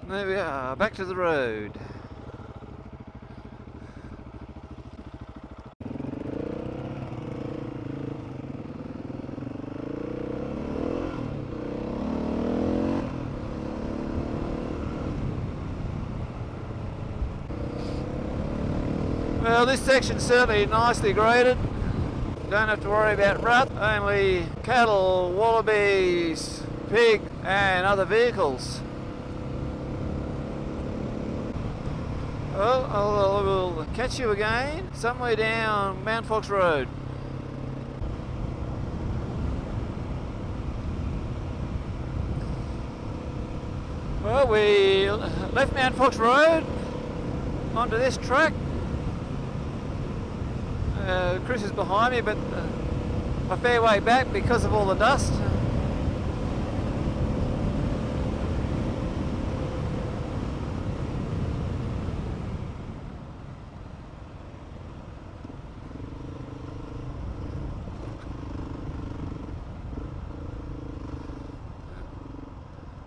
There we are, back to the road. Well, this section's certainly nicely graded. Don't have to worry about rut, only cattle, wallabies, pig and other vehicles. Well, I'll catch you again somewhere down Mt Fox Road. Well, we left Mt Fox Road onto this track. Chris is behind me, but a fair way back because of all the dust.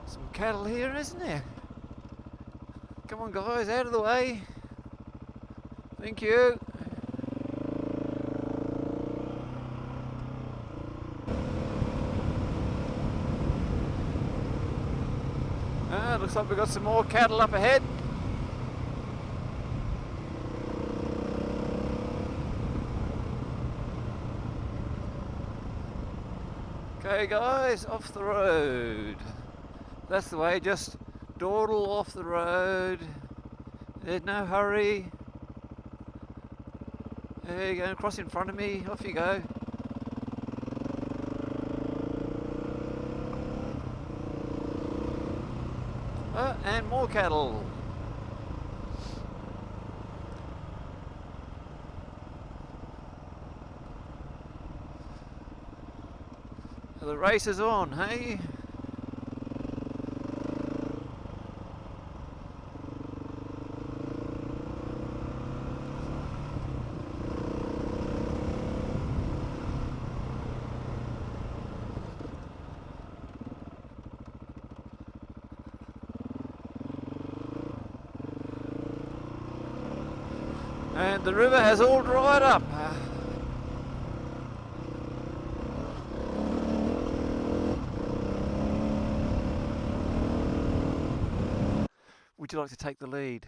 Some cattle here, isn't there? Come on guys, out of the way. Thank you. Looks like we've got some more cattle up ahead. Okay guys, off the road. That's the way, just dawdle off the road. There's no hurry. There you go, cross in front of me, off you go. And more cattle. The race is on, hey? And the river has all dried up. Would you like to take the lead?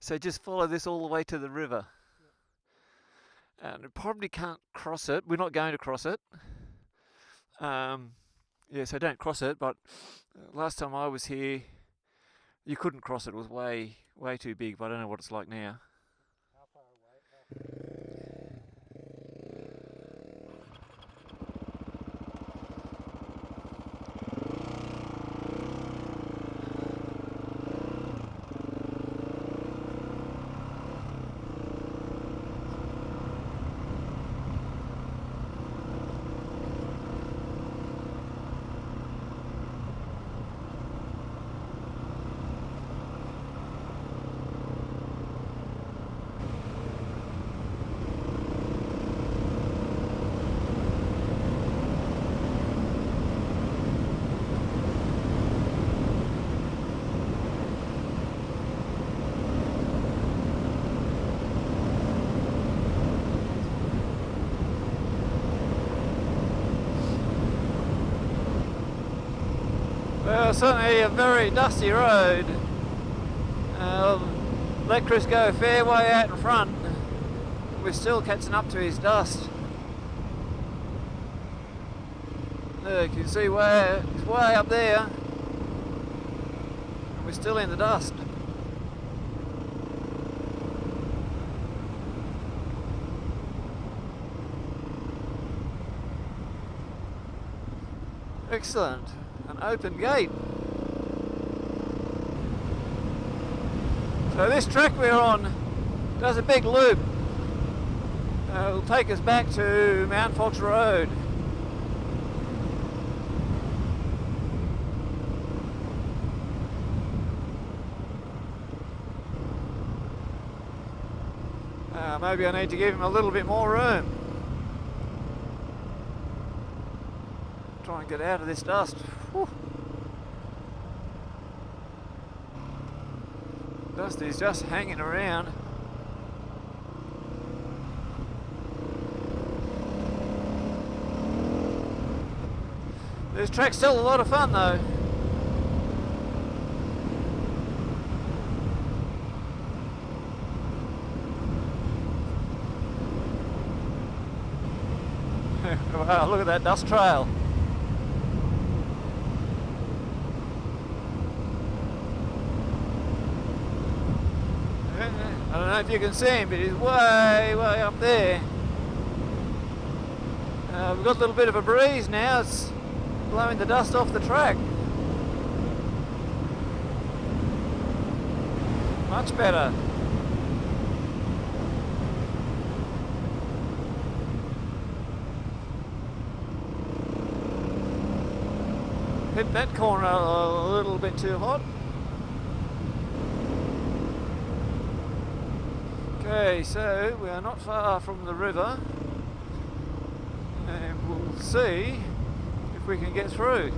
So just follow this all the way to the river. And we probably can't cross it. We're not going to cross it. Yeah, so don't cross it, but last time I was here, you couldn't cross it. It was way too big, but I don't know what it's like now. Well, certainly a very dusty road. Let Chris go a fair way out in front. We're still catching up to his dust. Look, you can see where it's way up there. We're still in the dust. Excellent. An open gate. So this track we're on does a big loop. It'll take us back to Mt Fox Road. Maybe I need to give him a little bit more room. Try and get out of this dust. Whew. Dusty's just hanging around. This track's still a lot of fun though. Wow, look at that dust trail. I don't know if you can see him, but he's way up there. We've got a little bit of a breeze now. It's blowing the dust off the track. Much better. Hit that corner a little bit too hot. Okay, so we are not far from the river, and we'll see if we can get through.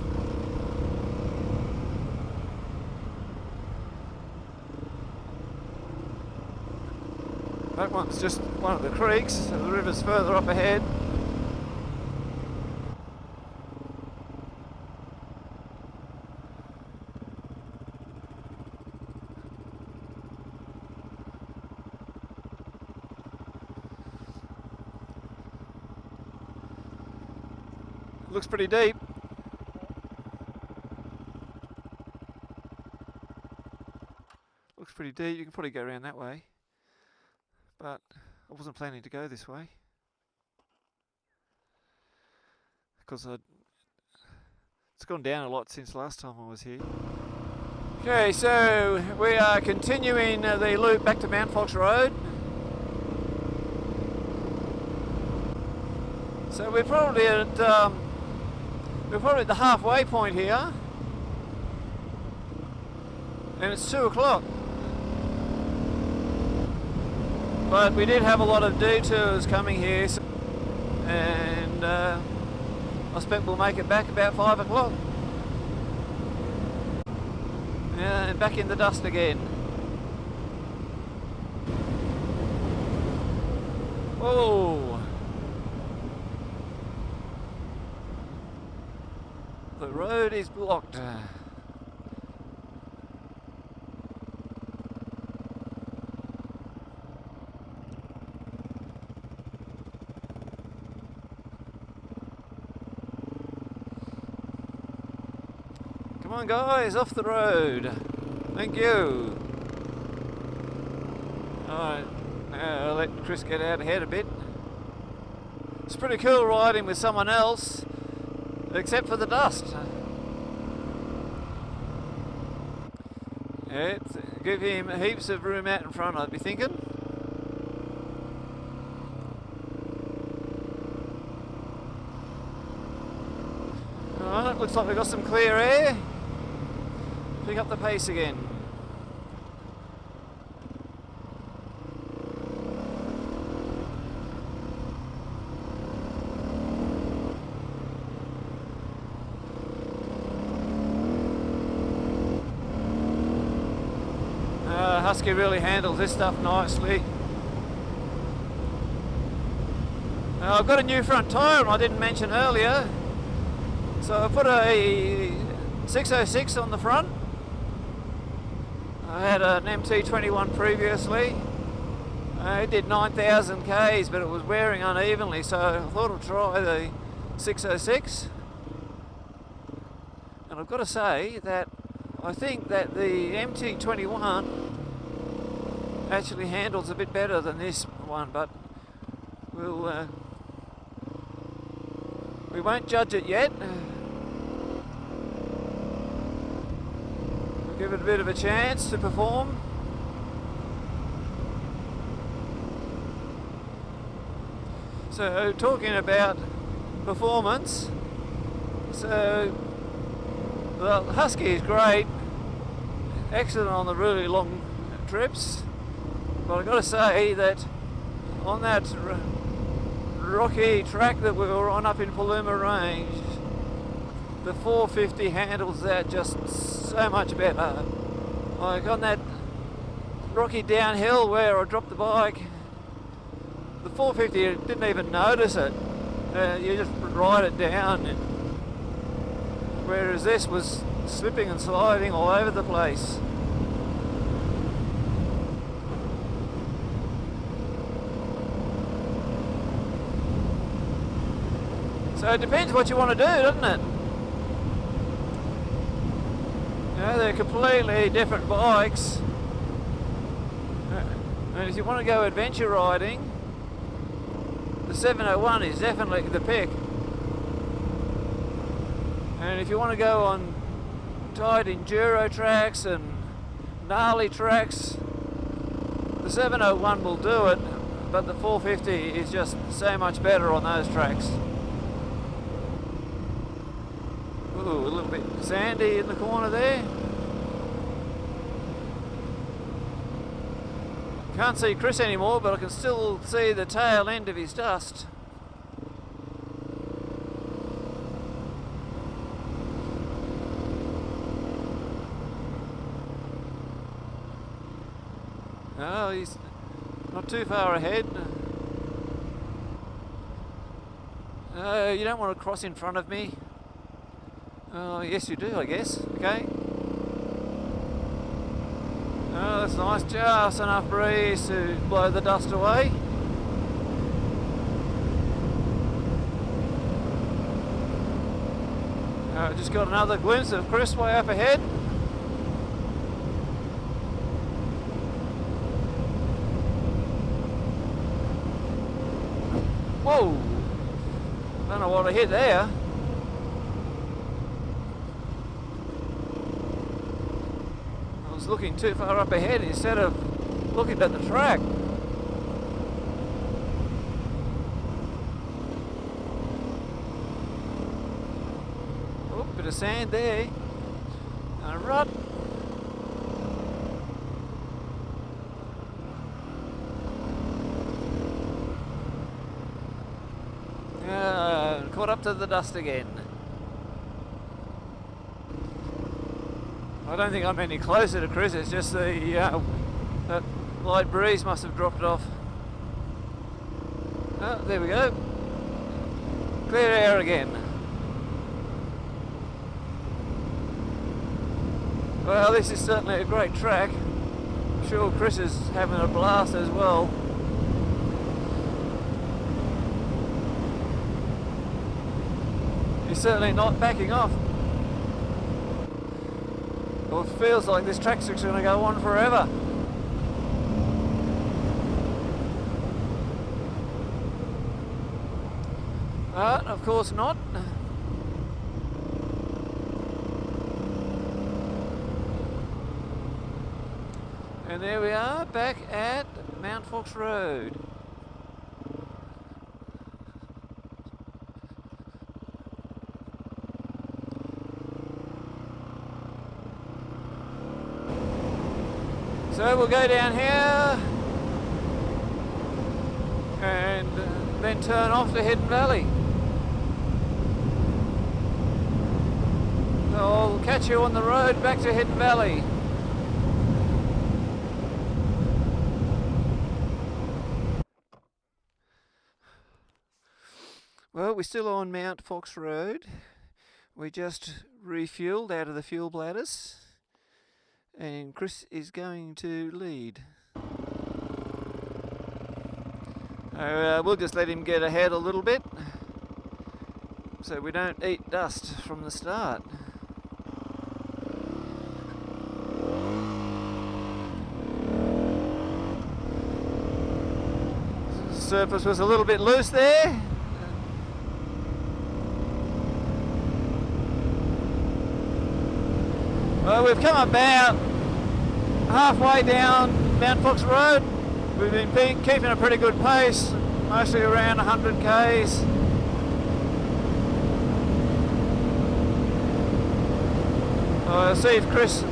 That one's just one of the creeks, so the river's further up ahead. Looks pretty deep. Looks pretty deep. You can probably go around that way, but I wasn't planning to go this way because it's gone down a lot since last time I was here. Okay, so we are continuing the loop back to Mt Fox Road. So we're probably at the halfway point here, and it's 2 o'clock. But we did have a lot of detours coming here, and I expect we'll make it back about 5 o'clock. Yeah, and back in the dust again. Whoa! The road is blocked. Come on guys, off the road. Thank you. Alright, now I'll let Chris get out ahead a bit. It's pretty cool riding with someone else, except for the dust. Yeah, give him heaps of room out in front, I'd be thinking. Alright, looks like we've got some clear air. Pick up the pace again. Husky really handles this stuff nicely. I've got a new front tyre I didn't mention earlier. So I put a 606 on the front. I had an MT21 previously. It did 9,000 Ks, but it was wearing unevenly, so I thought I'd try the 606. And I've got to say that I think that the MT21 actually handles a bit better than this one, but we won't judge it yet. We'll give it a bit of a chance to perform. So talking about performance, so the Husky is great, excellent on the really long trips. But I've got to say that on that rocky track that we were on up in Paluma Range, the 450 handles that just so much better. Like on that rocky downhill where I dropped the bike, the 450 didn't even notice it. You just ride it down, whereas this was slipping and sliding all over the place. So it depends what you want to do, doesn't it? You know, they're completely different bikes. And if you want to go adventure riding, the 701 is definitely the pick. And if you want to go on tight enduro tracks and gnarly tracks, the 701 will do it, but the 450 is just so much better on those tracks. Ooh, a little bit sandy in the corner there. Can't see Chris anymore, but I can still see the tail end of his dust. Oh, he's not too far ahead. You don't want to cross in front of me. Oh, yes you do, I guess. Okay. Oh, that's nice. Just enough breeze to blow the dust away. Just got another glimpse of Chris way up ahead. Whoa! Don't know what I hit there. Looking too far up ahead instead of looking at the track. Oh, bit of sand there. And a rut. Caught up to the dust again. I don't think I'm any closer to Chris, it's just that light breeze must have dropped off. Oh, there we go. Clear air again. Well, this is certainly a great track. I'm sure Chris is having a blast as well. He's certainly not backing off. Well, it feels like this track's going to go on forever. But, of course not. And there we are, back at Mt Fox Road. So we'll go down here and then turn off to Hidden Valley. So I'll catch you on the road back to Hidden Valley. Well, we're still on Mt Fox Road. We just refueled out of the fuel bladders. And Chris is going to lead. We'll just let him get ahead a little bit so we don't eat dust from the start. The surface was a little bit loose there. Well, we've come about halfway down Mt Fox Road. We've been keeping a pretty good pace, mostly around 100 k's. I'll see if Chris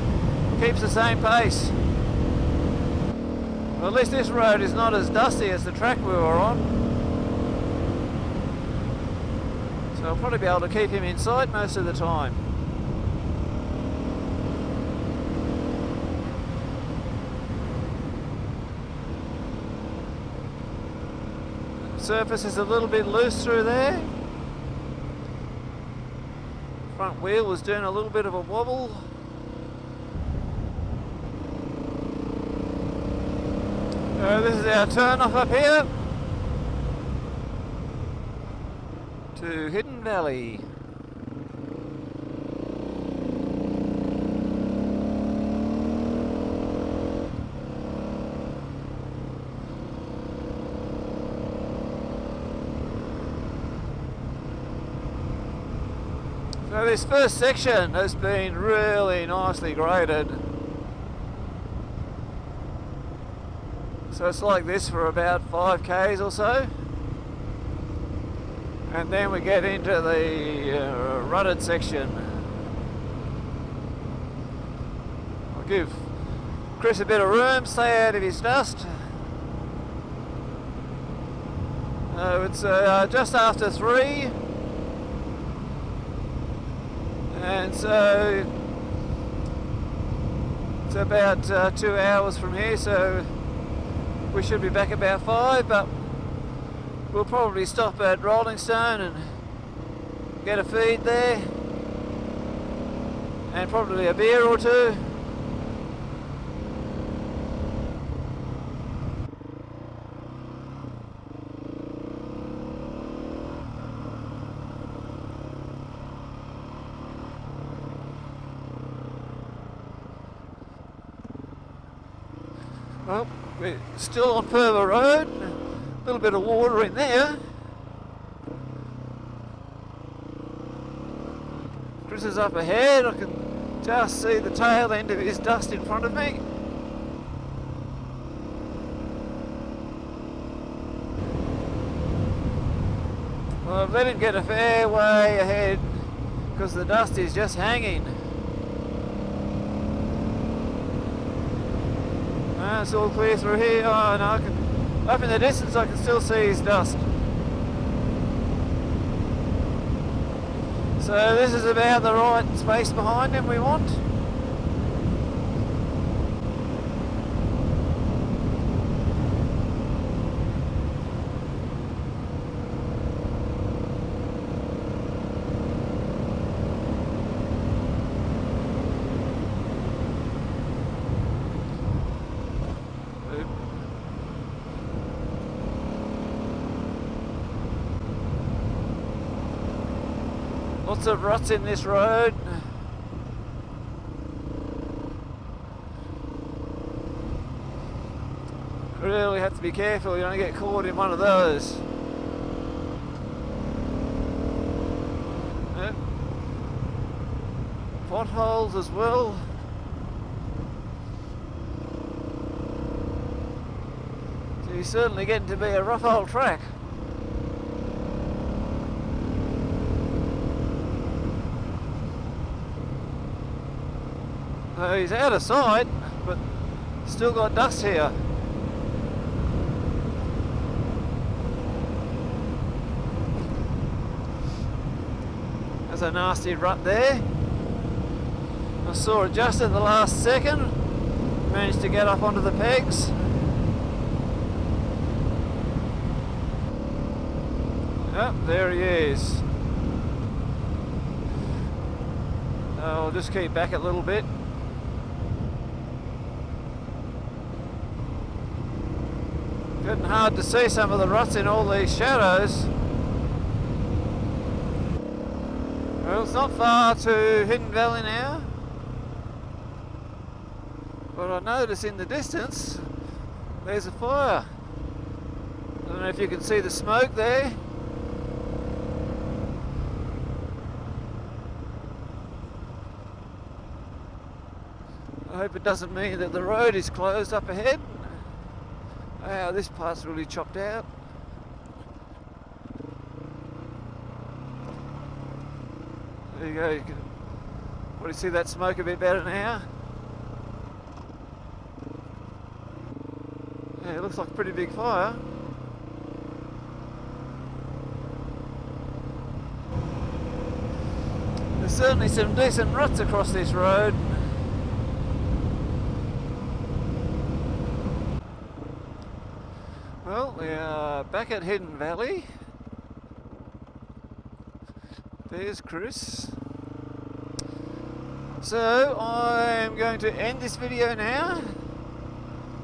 keeps the same pace. Well, at least this road is not as dusty as the track we were on. So I'll probably be able to keep him in sight most of the time. surface is a little bit loose through there. Front wheel was doing a little bit of a wobble. This is our turn off up here to Hidden Valley. So this first section has been really nicely graded. So it's like this for about 5k's or so. And then we get into the rutted section. I'll give Chris a bit of room, stay out of his dust. It's just after 3. And so it's about 2 hours from here, so we should be back about 5, but we'll probably stop at Rolling Stone and get a feed there and probably a beer or two. Well, we're still on Perva Road, a little bit of water in there. Chris is up ahead, I can just see the tail end of his dust in front of me. Well, I've let him get a fair way ahead because the dust is just hanging. It's all clear through here. Oh no, up in the distance I can still see his dust. So this is about the right space behind him we want. Lots of ruts in this road. Really have to be careful you don't get caught in one of those. Yep. Potholes as well. So you're certainly getting to be a rough old track. He's out of sight, but still got dust here. There's a nasty rut there. I saw it just at the last second. Managed to get up onto the pegs. Yep, there he is. I'll just keep back a little bit. Getting hard to see some of the ruts in all these shadows. Well, it's not far to Hidden Valley now, but I notice in the distance there's a fire. I don't know if you can see the smoke there. I hope it doesn't mean that the road is closed up ahead. Wow, this part's really chopped out. There you go. You can probably see that smoke a bit better now. Yeah, it looks like a pretty big fire. There's certainly some decent ruts across this road. Well, we are back at Hidden Valley. There's Chris. So I'm going to end this video now.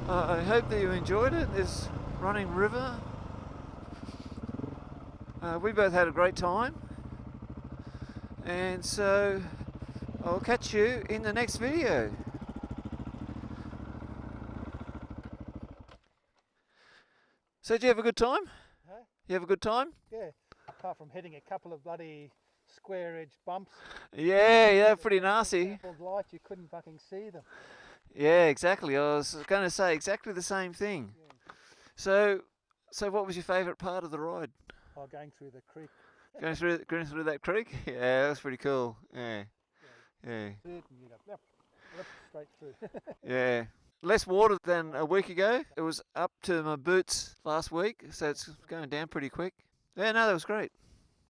I hope that you enjoyed it. There's running river. We both had a great time. And so I'll catch you in the next video. So did you have a good time? Huh? You have a good time? Yeah, apart from hitting a couple of bloody square edge bumps. Yeah, pretty nasty. Light, you couldn't fucking see them. Yeah, exactly. I was going to say exactly the same thing. Yeah. So what was your favourite part of the ride? Oh, going through the creek. Going through that creek? Yeah, that was pretty cool. Yeah. And you go, yep, straight through. Yeah. Less water than a week ago. It was up to my boots last week, so it's going down pretty quick. Yeah, no, that was great.